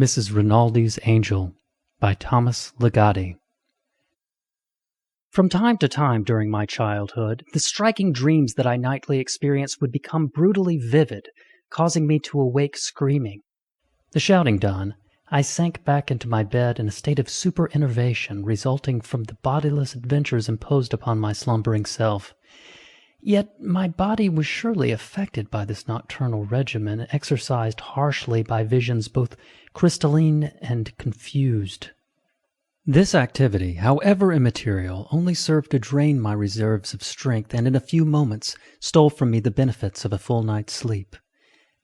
Mrs. Rinaldi's Angel by Thomas Ligotti. From time to time during my childhood, the striking dreams that I nightly experienced would become brutally vivid, causing me to awake screaming. The shouting done, I sank back into my bed in a state of super-innervation resulting from the bodiless adventures imposed upon my slumbering self. Yet my body was surely affected by this nocturnal regimen, exercised harshly by visions both crystalline and confused. This activity, however immaterial, only served to drain my reserves of strength, and in a few moments stole from me the benefits of a full night's sleep.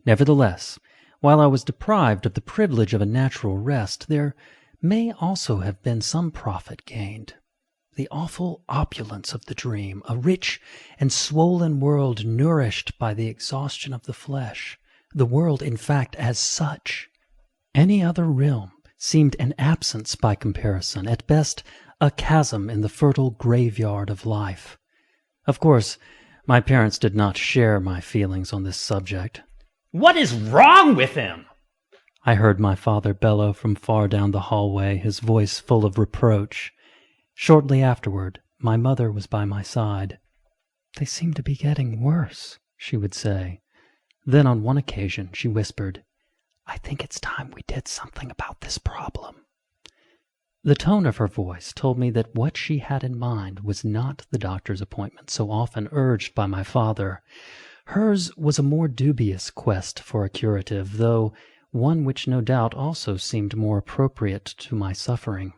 Nevertheless, while I was deprived of the privilege of a natural rest, there may also have been some profit gained. The awful opulence of the dream, a rich and swollen world nourished by the exhaustion of the flesh, the world, in fact, as such. Any other realm seemed an absence by comparison, at best a chasm in the fertile graveyard of life. Of course, my parents did not share my feelings on this subject. "What is wrong with him?" I heard my father bellow from far down the hallway, his voice full of reproach. Shortly afterward, my mother was by my side. "They seem to be getting worse," she would say. Then on one occasion she whispered, "I think it's time we did something about this problem." The tone of her voice told me that what she had in mind was not the doctor's appointment so often urged by my father. Hers was a more dubious quest for a curative, though one which no doubt also seemed more appropriate to my suffering.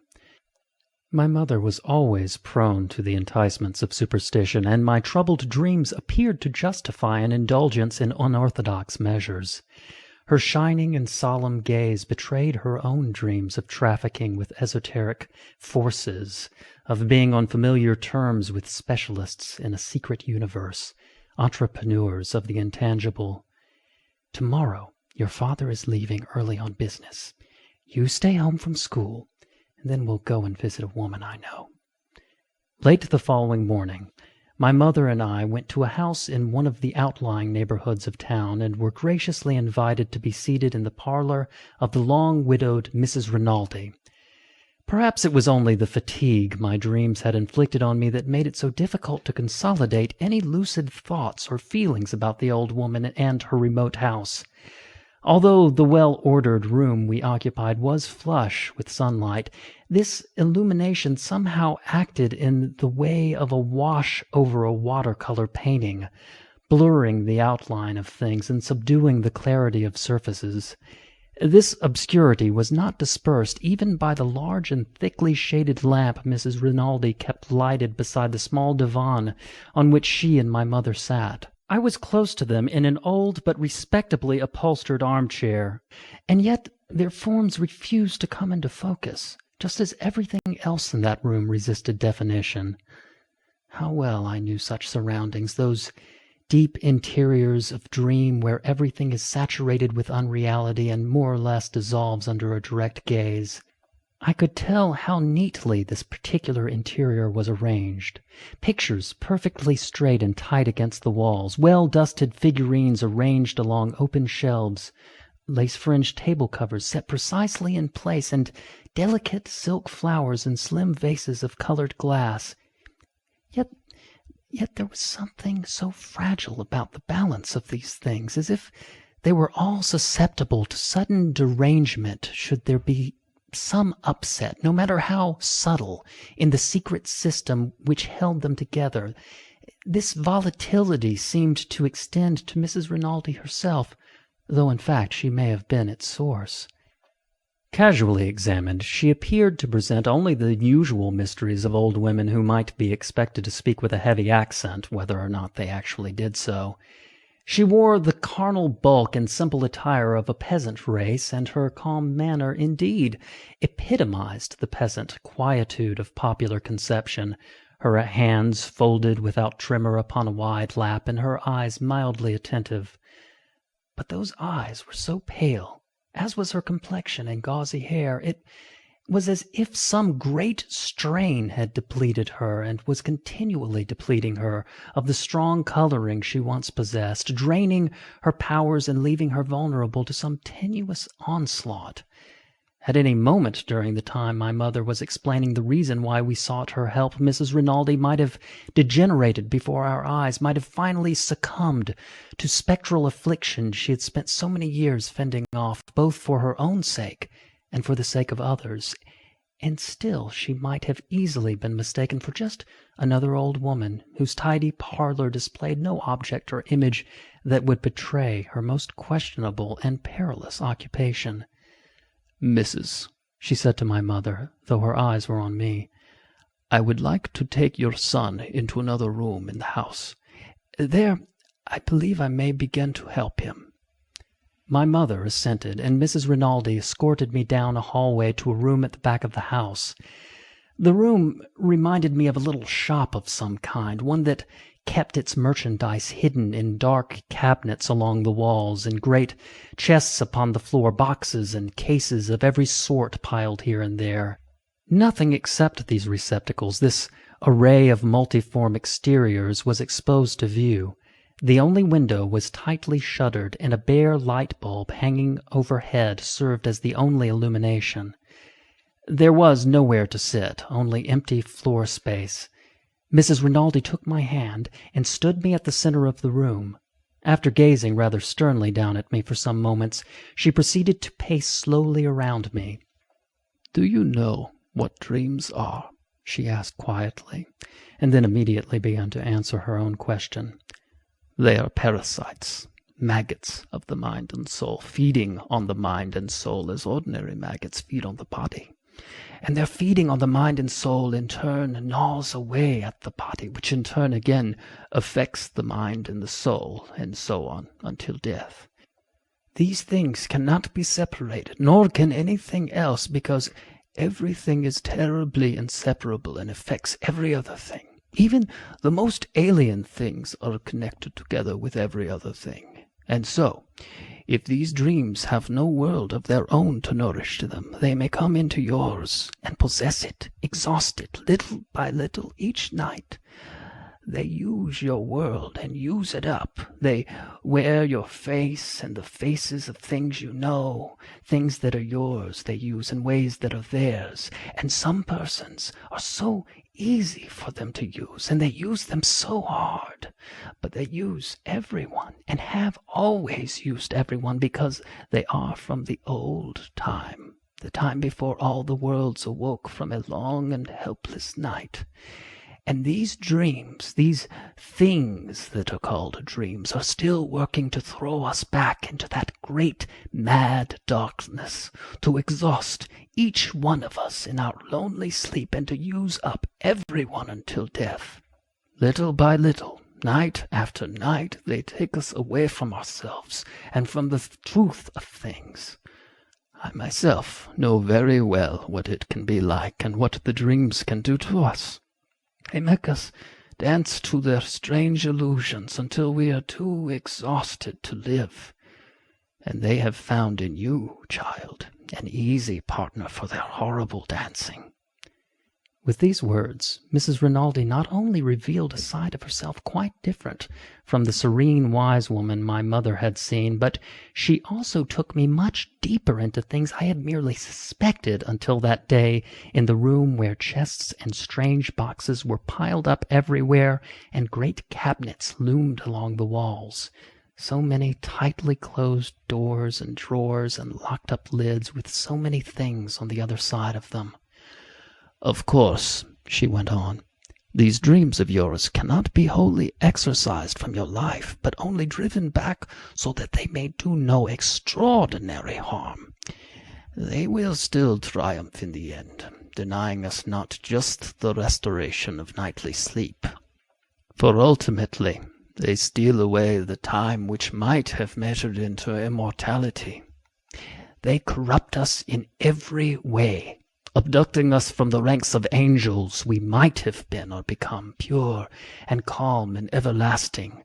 My mother was always prone to the enticements of superstition, and my troubled dreams appeared to justify an indulgence in unorthodox measures. Her shining and solemn gaze betrayed her own dreams of trafficking with esoteric forces, of being on familiar terms with specialists in a secret universe, entrepreneurs of the intangible. "Tomorrow your father is leaving early on business. You stay home from school, and then we'll go and visit a woman I know." Late the following morning, my mother and I went to a house in one of the outlying neighborhoods of town, and were graciously invited to be seated in the parlor of the long-widowed Mrs. Rinaldi. Perhaps it was only the fatigue my dreams had inflicted on me that made it so difficult to consolidate any lucid thoughts or feelings about the old woman and her remote house. Although the well-ordered room we occupied was flush with sunlight, this illumination somehow acted in the way of a wash over a watercolor painting, blurring the outline of things and subduing the clarity of surfaces. This obscurity was not dispersed even by the large and thickly shaded lamp Mrs. Rinaldi kept lighted beside the small divan on which she and my mother sat. I was close to them in an old but respectably upholstered armchair, and yet their forms refused to come into focus, just as everything else in that room resisted definition. How well I knew such surroundings, those deep interiors of dream where everything is saturated with unreality and more or less dissolves under a direct gaze. I could tell how neatly this particular interior was arranged. Pictures perfectly straight and tight against the walls, well-dusted figurines arranged along open shelves, lace-fringed table covers set precisely in place, and delicate silk flowers in slim vases of colored glass. Yet there was something so fragile about the balance of these things, as if they were all susceptible to sudden derangement should there be some upset, no matter how subtle, in the secret system which held them together. This volatility seemed to extend to Mrs. Rinaldi herself, though in fact she may have been its source. Casually examined, she appeared to present only the usual mysteries of old women who might be expected to speak with a heavy accent, whether or not they actually did so. She wore the carnal bulk and simple attire of a peasant race, and her calm manner, indeed, epitomized the peasant quietude of popular conception, her hands folded without tremor upon a wide lap, and her eyes mildly attentive. But those eyes were so pale, as was her complexion and gauzy hair, it was as if some great strain had depleted her, and was continually depleting her of the strong coloring she once possessed, draining her powers and leaving her vulnerable to some tenuous onslaught. At any moment during the time my mother was explaining the reason why we sought her help, Mrs. Rinaldi might have degenerated before our eyes, might have finally succumbed to spectral affliction she had spent so many years fending off, both for her own sake and for the sake of others. And still she might have easily been mistaken for just another old woman whose tidy parlor displayed no object or image that would betray her most questionable and perilous occupation. "Mrs.," she said to my mother, though her eyes were on me, "I would like to take your son into another room in the house. There, I believe I may begin to help him." My mother assented, and Mrs. Rinaldi escorted me down a hallway to a room at the back of the house. The room reminded me of a little shop of some kind, one that kept its merchandise hidden in dark cabinets along the walls, in great chests upon the floor, boxes and cases of every sort piled here and there. Nothing except these receptacles, this array of multiform exteriors, was exposed to view. The only window was tightly shuttered, and a bare light bulb hanging overhead served as the only illumination. There was nowhere to sit, only empty floor space. Mrs. Rinaldi took my hand and stood me at the center of the room. After gazing rather sternly down at me for some moments, she proceeded to pace slowly around me. "Do you know what dreams are?" she asked quietly, and then immediately began to answer her own question. "They are parasites, maggots of the mind and soul, feeding on the mind and soul as ordinary maggots feed on the body. And their feeding on the mind and soul in turn gnaws away at the body, which in turn again affects the mind and the soul, and so on until death. These things cannot be separated, nor can anything else, because everything is terribly inseparable and affects every other thing. Even the most alien things are connected together with every other thing. And so, if these dreams have no world of their own to nourish them, they may come into yours and possess it, exhaust it, little by little, each night. They use your world and use it up. They wear your face and the faces of things you know. Things that are yours they use in ways that are theirs. And some persons are so easy for them to use, and they use them so hard. But they use everyone, and have always used everyone, because they are from the old time, the time before all the worlds awoke from a long and helpless night. And these dreams, these things that are called dreams, are still working to throw us back into that great mad darkness, to exhaust each one of us in our lonely sleep, and to use up everyone until death. Little by little, night after night, they take us away from ourselves and from the truth of things. I myself know very well what it can be like, and what the dreams can do to us. They make us dance to their strange illusions until we are too exhausted to live. And they have found in you, child, an easy partner for their horrible dancing." With these words, Mrs. Rinaldi not only revealed a side of herself quite different from the serene, wise woman my mother had seen, but she also took me much deeper into things I had merely suspected until that day in the room where chests and strange boxes were piled up everywhere and great cabinets loomed along the walls. So many tightly closed doors and drawers and locked-up lids with so many things on the other side of them. "Of course," she went on, "these dreams of yours cannot be wholly exorcised from your life, but only driven back so that they may do no extraordinary harm. They will still triumph in the end, denying us not just the restoration of nightly sleep. For ultimately they steal away the time which might have measured into immortality. They corrupt us in every way, abducting us from the ranks of angels we might have been or become, pure and calm and everlasting.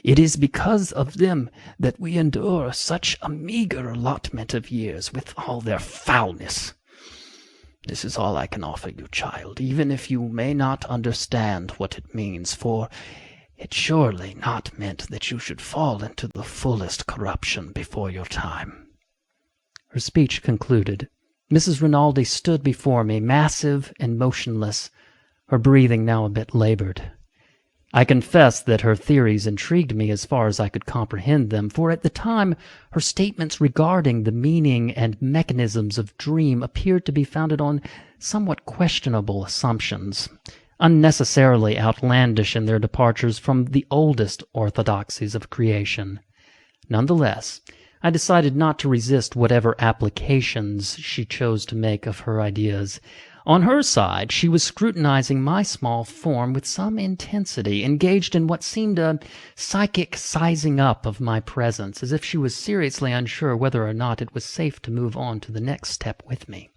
It is because of them that we endure such a meager allotment of years, with all their foulness. This is all I can offer you, child, even if you may not understand what it means, for it's surely not meant that you should fall into the fullest corruption before your time." Her speech concluded, Mrs. Rinaldi stood before me, massive and motionless, her breathing now a bit labored. I confess that her theories intrigued me as far as I could comprehend them, for at the time her statements regarding the meaning and mechanisms of dream appeared to be founded on somewhat questionable assumptions, unnecessarily outlandish in their departures from the oldest orthodoxies of creation. Nonetheless, I decided not to resist whatever applications she chose to make of her ideas. On her side, she was scrutinizing my small form with some intensity, engaged in what seemed a psychic sizing up of my presence, as if she was seriously unsure whether or not it was safe to move on to the next step with me.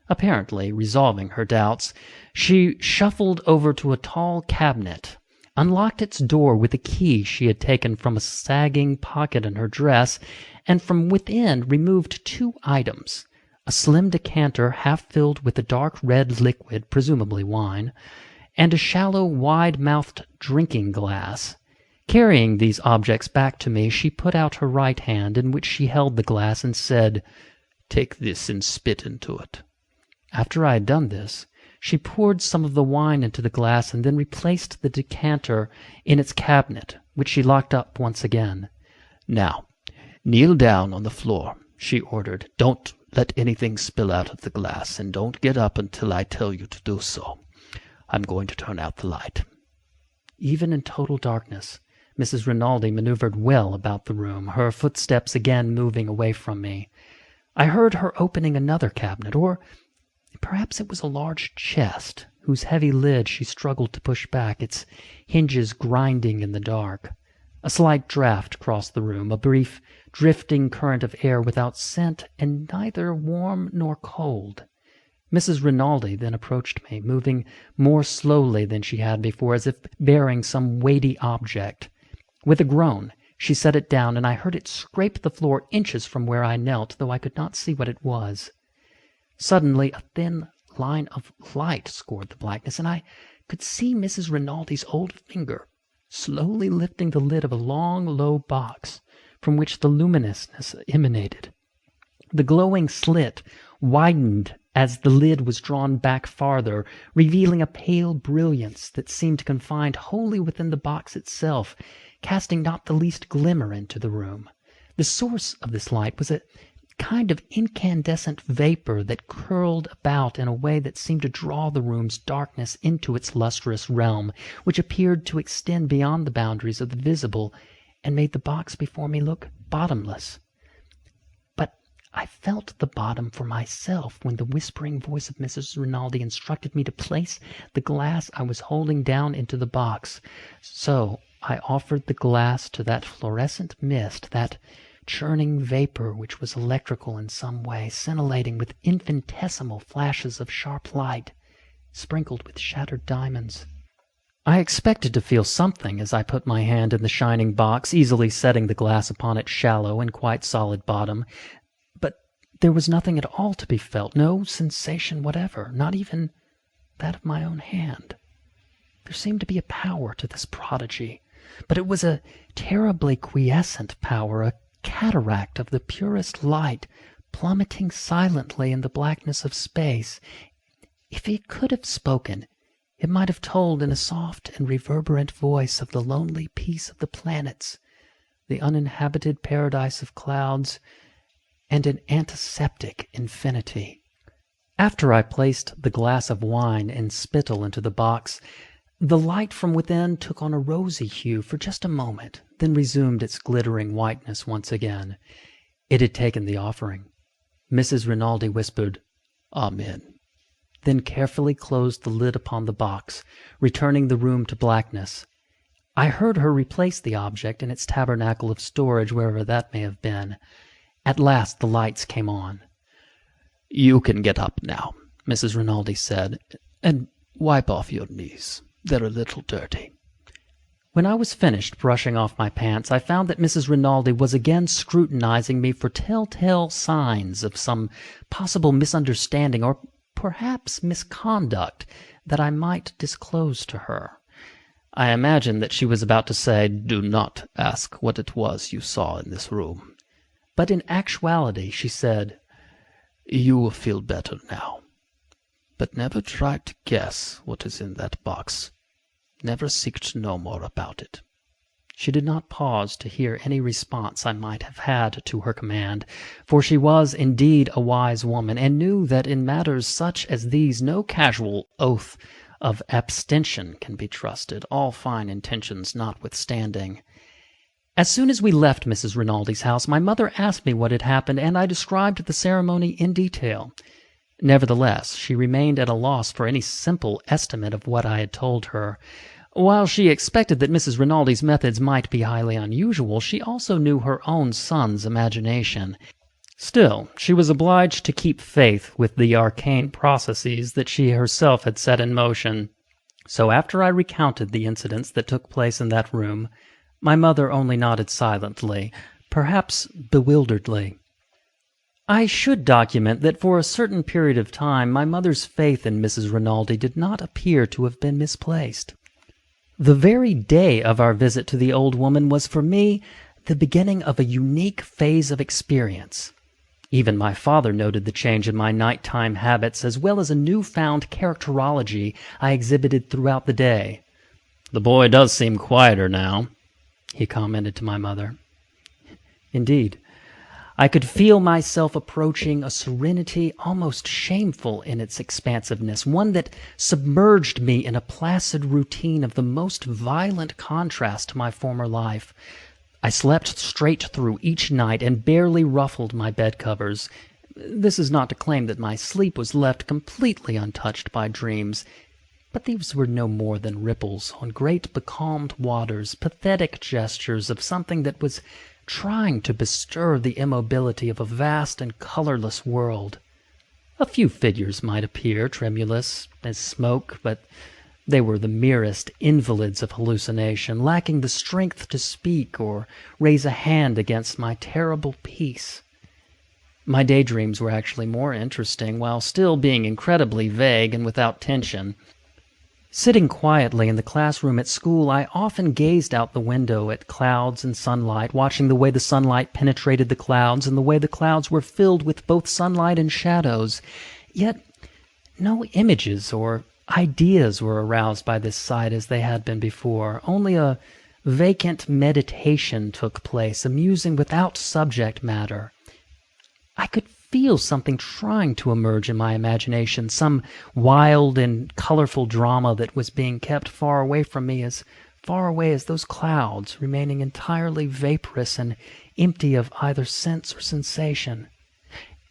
Apparently resolving her doubts, she shuffled over to a tall cabinet, unlocked its door with a key she had taken from a sagging pocket in her dress, and from within removed 2 items: a slim decanter half filled with a dark red liquid, presumably wine, and a shallow, wide-mouthed drinking glass. Carrying these objects back to me, she put out her right hand, in which she held the glass, and said, "Take this and spit into it." After I had done this, she poured some of the wine into the glass and then replaced the decanter in its cabinet, which she locked up once again. "Now, kneel down on the floor," she ordered. "Don't let anything spill out of the glass, and don't get up until I tell you to do so. I'm going to turn out the light." Even in total darkness, Mrs. Rinaldi maneuvered well about the room, her footsteps again moving away from me. I heard her opening another cabinet, or perhaps it was a large chest, whose heavy lid she struggled to push back, its hinges grinding in the dark. A slight draught crossed the room, a brief, drifting current of air without scent and neither warm nor cold. Mrs. Rinaldi then approached me, moving more slowly than she had before, as if bearing some weighty object. With a groan, she set it down, and I heard it scrape the floor inches from where I knelt, though I could not see what it was. Suddenly, a thin line of light scored the blackness, and I could see Mrs. Rinaldi's old finger slowly lifting the lid of a long, low box from which the luminousness emanated. The glowing slit widened as the lid was drawn back farther, revealing a pale brilliance that seemed confined wholly within the box itself, casting not the least glimmer into the room. The source of this light was a kind of incandescent vapor that curled about in a way that seemed to draw the room's darkness into its lustrous realm, which appeared to extend beyond the boundaries of the visible, and made the box before me look bottomless. But I felt the bottom for myself when the whispering voice of Mrs. Rinaldi instructed me to place the glass I was holding down into the box. So I offered the glass to that fluorescent mist, that churning vapor which was electrical in some way, scintillating with infinitesimal flashes of sharp light, sprinkled with shattered diamonds. I expected to feel something as I put my hand in the shining box, easily setting the glass upon its shallow and quite solid bottom, but there was nothing at all to be felt, no sensation whatever, not even that of my own hand. There seemed to be a power to this prodigy, but it was a terribly quiescent power, a cataract of the purest light, plummeting silently in the blackness of space. If it could have spoken, it might have told in a soft and reverberant voice of the lonely peace of the planets, the uninhabited paradise of clouds, and an antiseptic infinity. After I placed the glass of wine and spittle into the box, the light from within took on a rosy hue for just a moment, then resumed its glittering whiteness once again. It had taken the offering. Mrs. Rinaldi whispered, "Amen," then carefully closed the lid upon the box, returning the room to blackness. I heard her replace the object in its tabernacle of storage, wherever that may have been. At last the lights came on. "You can get up now," Mrs. Rinaldi said, "and wipe off your knees. They're a little dirty." When I was finished brushing off my pants, I found that Mrs. Rinaldi was again scrutinizing me for telltale signs of some possible misunderstanding or perhaps misconduct that I might disclose to her. I imagined that she was about to say, "Do not ask what it was you saw in this room." But in actuality she said, You will feel better now. But never try to guess what is in that box. Never seek to know more about it." She did not pause to hear any response I might have had to her command, for she was indeed a wise woman, and knew that in matters such as these no casual oath of abstention can be trusted, all fine intentions notwithstanding. As soon as we left Mrs. Rinaldi's house, my mother asked me what had happened, and I described the ceremony in detail. Nevertheless, she remained at a loss for any simple estimate of what I had told her. While she expected that Mrs. Rinaldi's methods might be highly unusual, she also knew her own son's imagination. Still, she was obliged to keep faith with the arcane processes that she herself had set in motion. So after I recounted the incidents that took place in that room, my mother only nodded silently, perhaps bewilderedly. I should document that for a certain period of time my mother's faith in Mrs. Rinaldi did not appear to have been misplaced. The very day of our visit to the old woman was for me the beginning of a unique phase of experience. Even my father noted the change in my nighttime habits, as well as a newfound characterology I exhibited throughout the day. "The boy does seem quieter now," he commented to my mother. Indeed, I could feel myself approaching a serenity almost shameful in its expansiveness, one that submerged me in a placid routine of the most violent contrast to my former life. I slept straight through each night and barely ruffled my bed covers. This is not to claim that my sleep was left completely untouched by dreams, but these were no more than ripples on great becalmed waters, pathetic gestures of something that was trying to bestir the immobility of a vast and colorless world. A few figures might appear, tremulous as smoke, but they were the merest invalids of hallucination, lacking the strength to speak or raise a hand against my terrible peace. My daydreams were actually more interesting, while still being incredibly vague and without tension. Sitting quietly in the classroom at school, I often gazed out the window at clouds and sunlight, watching the way the sunlight penetrated the clouds and the way the clouds were filled with both sunlight and shadows. Yet no images or ideas were aroused by this sight as they had been before. Only a vacant meditation took place, amusing without subject matter. I could feel something trying to emerge in my imagination, some wild and colorful drama that was being kept far away from me, as far away as those clouds, remaining entirely vaporous and empty of either sense or sensation.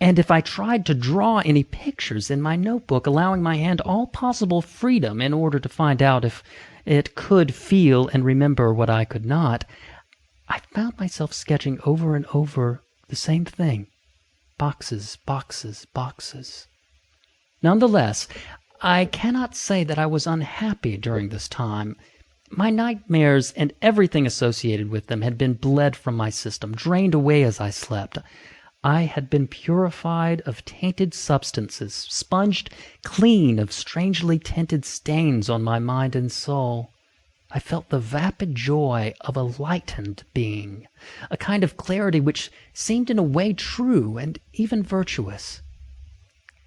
And if I tried to draw any pictures in my notebook, allowing my hand all possible freedom in order to find out if it could feel and remember what I could not, I found myself sketching over and over the same thing. Boxes, boxes, boxes. Nonetheless, I cannot say that I was unhappy during this time. My nightmares and everything associated with them had been bled from my system, drained away as I slept. I had been purified of tainted substances, sponged clean of strangely tinted stains on my mind and soul. I felt the vapid joy of a lightened being, a kind of clarity which seemed in a way true and even virtuous.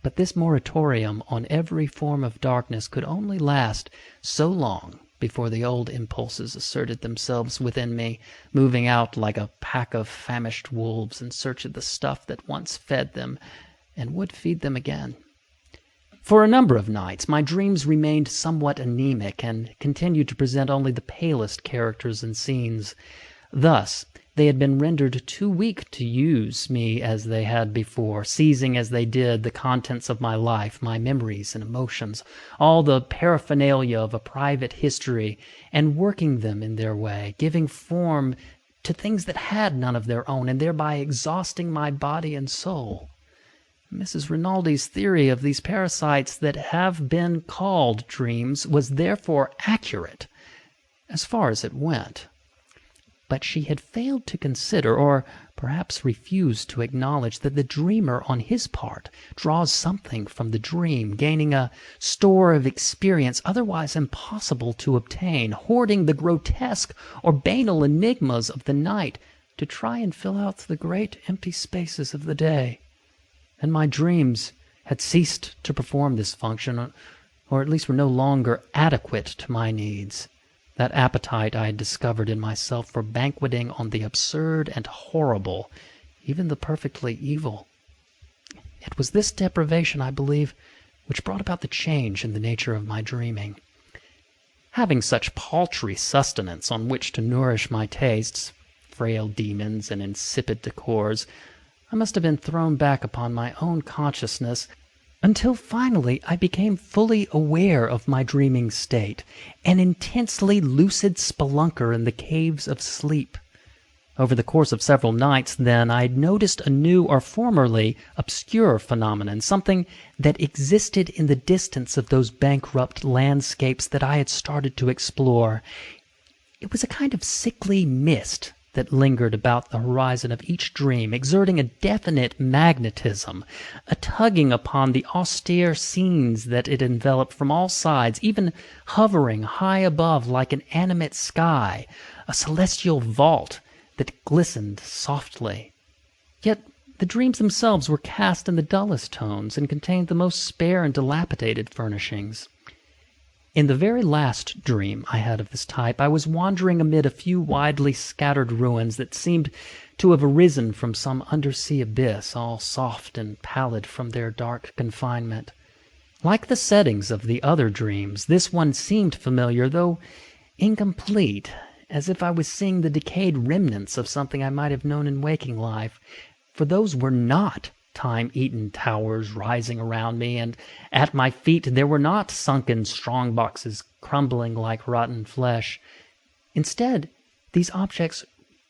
But this moratorium on every form of darkness could only last so long before the old impulses asserted themselves within me, moving out like a pack of famished wolves in search of the stuff that once fed them and would feed them again. For a number of nights, my dreams remained somewhat anemic and continued to present only the palest characters and scenes. Thus, they had been rendered too weak to use me as they had before, seizing as they did the contents of my life, my memories and emotions, all the paraphernalia of a private history, and working them in their way, giving form to things that had none of their own, and thereby exhausting my body and soul. Mrs. Rinaldi's theory of these parasites that have been called dreams was therefore accurate, as far as it went. But she had failed to consider, or perhaps refused to acknowledge, that the dreamer on his part draws something from the dream, gaining a store of experience otherwise impossible to obtain, hoarding the grotesque or banal enigmas of the night to try and fill out the great empty spaces of the day. and my dreams had ceased to perform this function, or at least were no longer adequate to my needs. That appetite I had discovered in myself for banqueting on the absurd and horrible, even the perfectly evil. It was this deprivation, I believe, which brought about the change in the nature of my dreaming. Having such paltry sustenance on which to nourish my tastes, frail demons and insipid decors, I must have been thrown back upon my own consciousness until finally I became fully aware of my dreaming state, an intensely lucid spelunker in the caves of sleep. Over the course of several nights, then, I had noticed a new or formerly obscure phenomenon, something that existed in the distance of those bankrupt landscapes that I had started to explore. It was a kind of sickly mist that lingered about the horizon of each dream, exerting a definite magnetism, a tugging upon the austere scenes that it enveloped from all sides, even hovering high above like an animate sky, a celestial vault that glistened softly. Yet the dreams themselves were cast in the dullest tones and contained the most spare and dilapidated furnishings. In the very last dream I had of this type, I was wandering amid a few widely scattered ruins that seemed to have arisen from some undersea abyss, all soft and pallid from their dark confinement. Like the settings of the other dreams, this one seemed familiar, though incomplete, as if I was seeing the decayed remnants of something I might have known in waking life, for those were not time-eaten towers rising around me, and at my feet there were not sunken strong-boxes crumbling like rotten flesh. Instead, these objects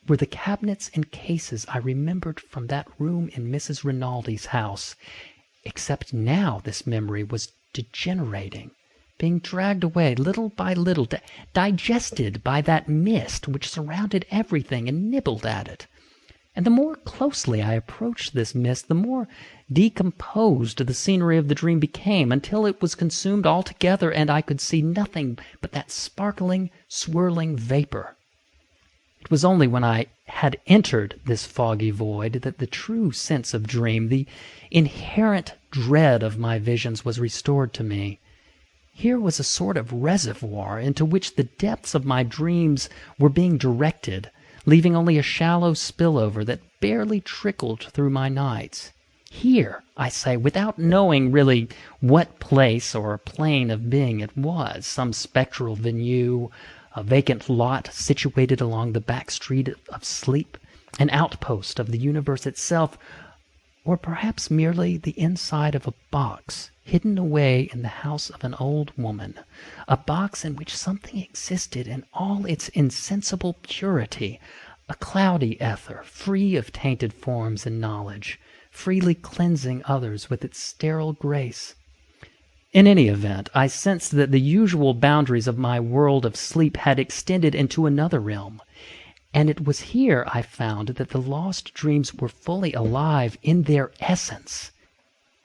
were the cabinets and cases I remembered from that room in Mrs. Rinaldi's house, except now this memory was degenerating, being dragged away little by little, digested by that mist which surrounded everything and nibbled at it. And the more closely I approached this mist, the more decomposed the scenery of the dream became, until it was consumed altogether and I could see nothing but that sparkling, swirling vapor. It was only when I had entered this foggy void that the true sense of dream, the inherent dread of my visions, was restored to me. Here was a sort of reservoir into which the depths of my dreams were being directed, leaving only a shallow spillover that barely trickled through my nights. Here, I say, without knowing really what place or plane of being it was, some spectral venue, a vacant lot situated along the back street of sleep, an outpost of the universe itself, or perhaps merely the inside of a box hidden away in the house of an old woman, a box in which something existed in all its insensible purity, a cloudy ether, free of tainted forms and knowledge, freely cleansing others with its sterile grace. In any event, I sensed that the usual boundaries of my world of sleep had extended into another realm, and it was here I found that the lost dreams were fully alive in their essence.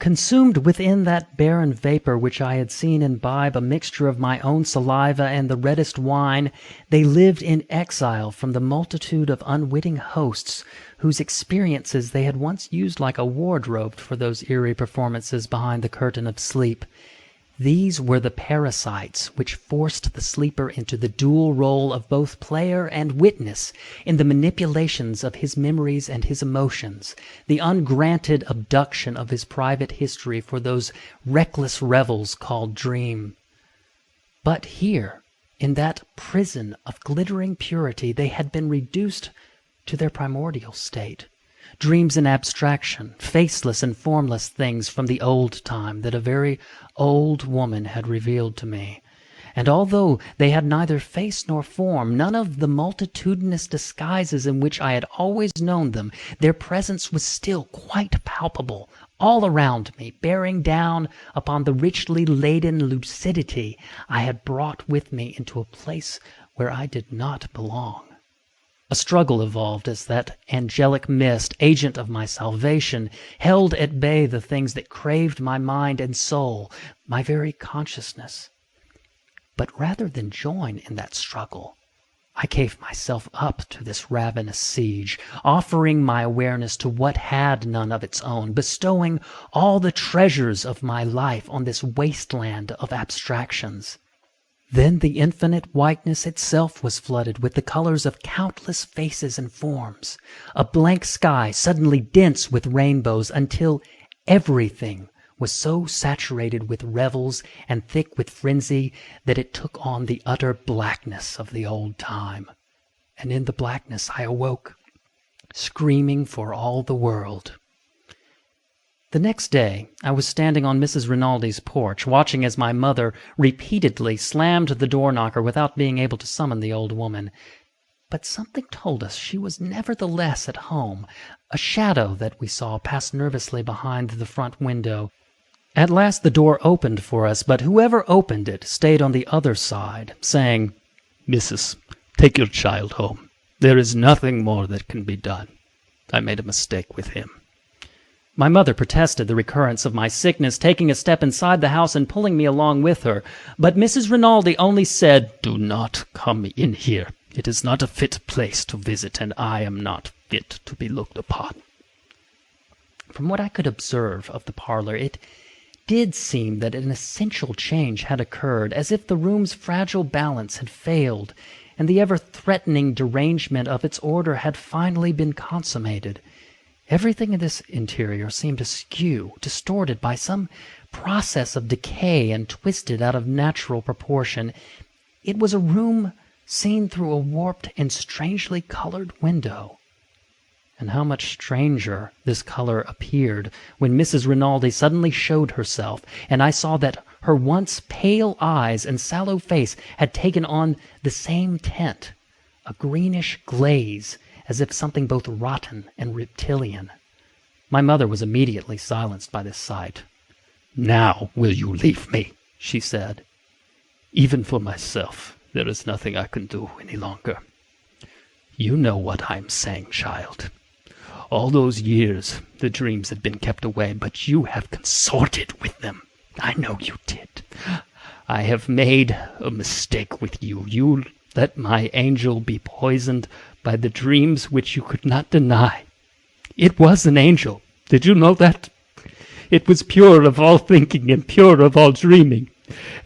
Consumed within that barren vapor which I had seen imbibe a mixture of my own saliva and the reddest wine, they lived in exile from the multitude of unwitting hosts whose experiences they had once used like a wardrobe for those eerie performances behind the curtain of sleep. These were the parasites which forced the sleeper into the dual role of both player and witness in the manipulations of his memories and his emotions, the ungranted abduction of his private history for those reckless revels called dream. But here, in that prison of glittering purity, they had been reduced to their primordial state. Dreams in abstraction, faceless and formless things from the old time that a very old woman had revealed to me. And although they had neither face nor form, none of the multitudinous disguises in which I had always known them, their presence was still quite palpable, all around me, bearing down upon the richly laden lucidity I had brought with me into a place where I did not belong. A struggle evolved as that angelic mist, agent of my salvation, held at bay the things that craved my mind and soul, my very consciousness. But rather than join in that struggle, I gave myself up to this ravenous siege, offering my awareness to what had none of its own, bestowing all the treasures of my life on this wasteland of abstractions. Then the infinite whiteness itself was flooded with the colors of countless faces and forms, a blank sky suddenly dense with rainbows until everything was so saturated with revels and thick with frenzy that it took on the utter blackness of the old time. And in the blackness I awoke, screaming for all the world. The next day, I was standing on Mrs. Rinaldi's porch, watching as my mother repeatedly slammed the door knocker without being able to summon the old woman. But something told us she was nevertheless at home, a shadow that we saw pass nervously behind the front window. At last the door opened for us, but whoever opened it stayed on the other side, saying, "Missus, take your child home. There is nothing more that can be done. I made a mistake with him." My mother protested the recurrence of my sickness, taking a step inside the house and pulling me along with her. But Mrs. Rinaldi only said, "Do not come in here. It is not a fit place to visit, and I am not fit to be looked upon." From what I could observe of the parlor, it did seem that an essential change had occurred, as if the room's fragile balance had failed, and the ever-threatening derangement of its order had finally been consummated. Everything in this interior seemed askew, distorted by some process of decay and twisted out of natural proportion. It was a room seen through a warped and strangely colored window. And how much stranger this color appeared when Mrs. Rinaldi suddenly showed herself, and I saw that her once pale eyes and sallow face had taken on the same tint, a greenish glaze, as if something both rotten and reptilian. My mother was immediately silenced by this sight. "Now will you leave me?" she said. "Even for myself, there is nothing I can do any longer. You know what I am saying, child. All those years the dreams had been kept away, but you have consorted with them. I know you did. I have made a mistake with you. You let my angel be poisoned by the dreams which you could not deny. It was an angel. Did you know that? It was pure of all thinking and pure of all dreaming.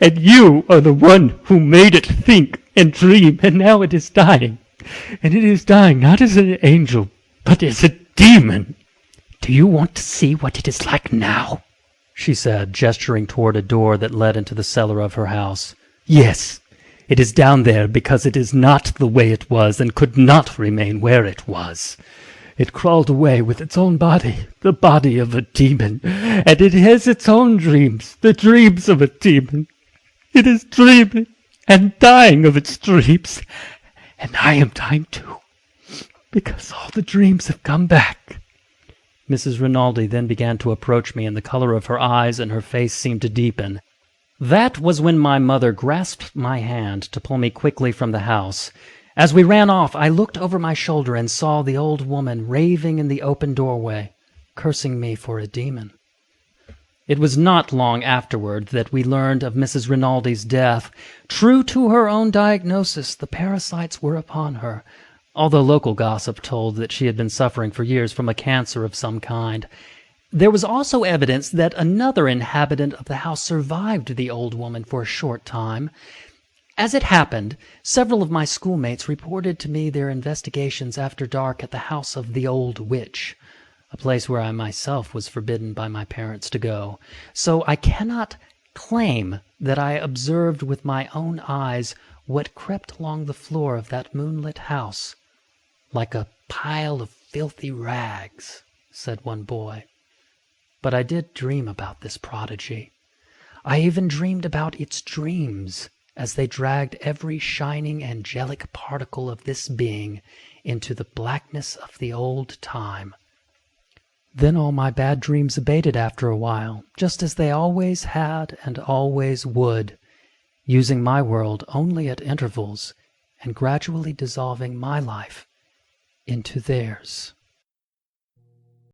And you are the one who made it think and dream, and now it is dying. And it is dying not as an angel, but as a demon. Do you want to see what it is like now?" she said, gesturing toward a door that led into the cellar of her house. "Yes, it is down there because it is not the way it was and could not remain where it was. It crawled away with its own body, the body of a demon, and it has its own dreams, the dreams of a demon. It is dreaming and dying of its dreams, and I am dying too, because all the dreams have come back." Mrs. Rinaldi then began to approach me, and the color of her eyes and her face seemed to deepen. That was when my mother grasped my hand to pull me quickly from the house. As we ran off, I looked over my shoulder and saw the old woman raving in the open doorway, cursing me for a demon. It was not long afterward that we learned of Mrs. Rinaldi's death. True to her own diagnosis, the parasites were upon her, although local gossip told that she had been suffering for years from a cancer of some kind. There was also evidence that another inhabitant of the house survived the old woman for a short time. As it happened, several of my schoolmates reported to me their investigations after dark at the house of the old witch, a place where I myself was forbidden by my parents to go. So I cannot claim that I observed with my own eyes what crept along the floor of that moonlit house, "like a pile of filthy rags," said one boy. But I did dream about this prodigy. I even dreamed about its dreams, as they dragged every shining angelic particle of this being into the blackness of the old time. Then all my bad dreams abated after a while, just as they always had and always would, using my world only at intervals and gradually dissolving my life into theirs.